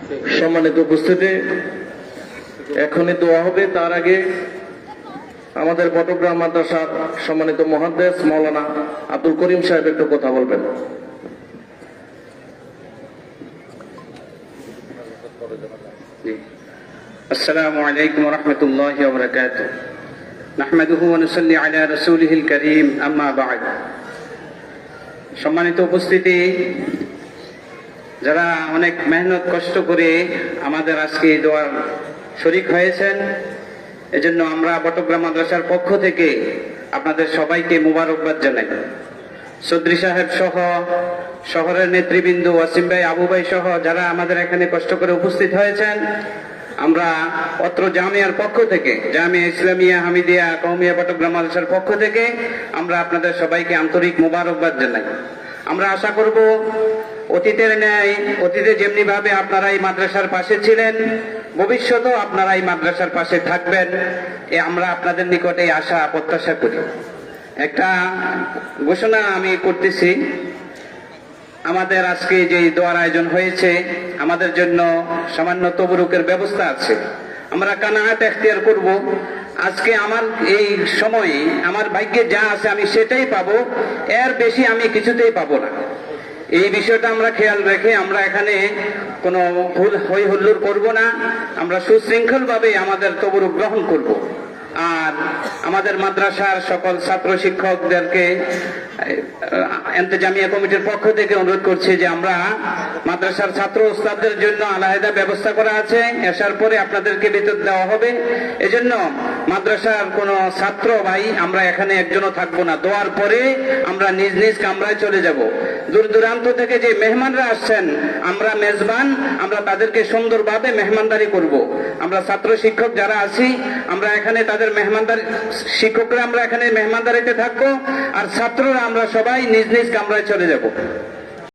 সম্মানিত উপস্থিতি, এখনই দোয়া হবে। তার আগে আমাদের বটগ্রাম মাদ্রাসার সম্মানিত মুহাদ্দিস মাওলানা আব্দুল করিম সাহেব একটু কথা বলবেন। আসসালামু আলাইকুম ওয়া রাহমাতুল্লাহি ওয়া বারাকাতুহু। নাহমাদুহু ওয়া নুসাল্লি আলা রাসূলিহিল কারীম, আম্মা বা'দ। সম্মানিত উপস্থিতি, যারা অনেক মেহনত কষ্ট করে আমাদের আজকে এই দোয়ার শরীক হয়েছেন, এজন্য আমরা বটগ্রাম মাদ্রাসার পক্ষ থেকে আপনাদের সবাইকে মুবারকবাদ জানাই। চৌধুরী সাহেব সহ শহরের নেতৃবৃন্দ, ওয়াসিম ভাই, আবু ভাই সহ যারা আমাদের এখানে কষ্ট করে উপস্থিত হয়েছেন, আমরা অত্র জামিয়ার পক্ষ থেকে, জামিয়া ইসলামিয়া হামিদিয়া কওমিয়া বটগ্রাম মাদ্রাসার পক্ষ থেকে আমরা আপনাদের সবাইকে আন্তরিক মুবারকবাদ জানাই। আমরা আশা করব অতীতের ন্যায়, অতীতে যেমনি ভাবে আপনারা এই মাদ্রাসার পাশে ছিলেন, ভবিষ্যতেও আপনারা এই মাদ্রাসার পাশে থাকবেন, আমরা আপনাদের নিকটে আশা প্রত্যাশা করি। একটা ঘোষণা আমি করতেছি, আমাদের আজকে যে দোয়ার আয়োজন হয়েছে, আমাদের জন্য সামান্য তবরুকের ব্যবস্থা আছে। আমরা কানাআত এখতিয়ার করব। আজকে আমার এই সময়ে আমার ভাগ্যে যা আছে আমি সেটাই পাবো, এর বেশি আমি কিছুতেই পাবো না। এই বিষয়টা আমরা খেয়াল রেখে আমরা এখানে কোনো হই হুল্লোড় করব না। আমরা সুশৃঙ্খল ভাবে আমাদের তবরুক গ্রহণ করব। আর আমাদের মাদ্রাসার সকল ছাত্র শিক্ষকদেরকে ইন্তেজামিয়া কমিটির পক্ষ থেকে অনুরোধ করছি যে আমরা মাদ্রাসার ছাত্র ওস্তাদদের জন্য আলাদা ব্যবস্থা করা আছে, আসার পরে আপনাদেরকে বেতন দেওয়া হবে। এজন্য মাদ্রাসার কোন ছাত্র ভাই আমরা এখানে একজনও থাকবো না। দোয়ার পরে আমরা নিজ নিজ কামরায় চলে যাব। দূর দূরান্ত থেকে যে মেহমানরা আসছেন, আমরা মেজবান, আমরা তাদেরকে সুন্দরভাবে মেহমানদারি করব। আমরা ছাত্র শিক্ষক যারা আছি, আমরা এখানে তাদের মেহমানদারি, শিক্ষকরা আমরা এখানে মেহমানদারিতে থাকবো, আর ছাত্ররা আমরা সবাই নিজ নিজ কামরায় চলে যাব।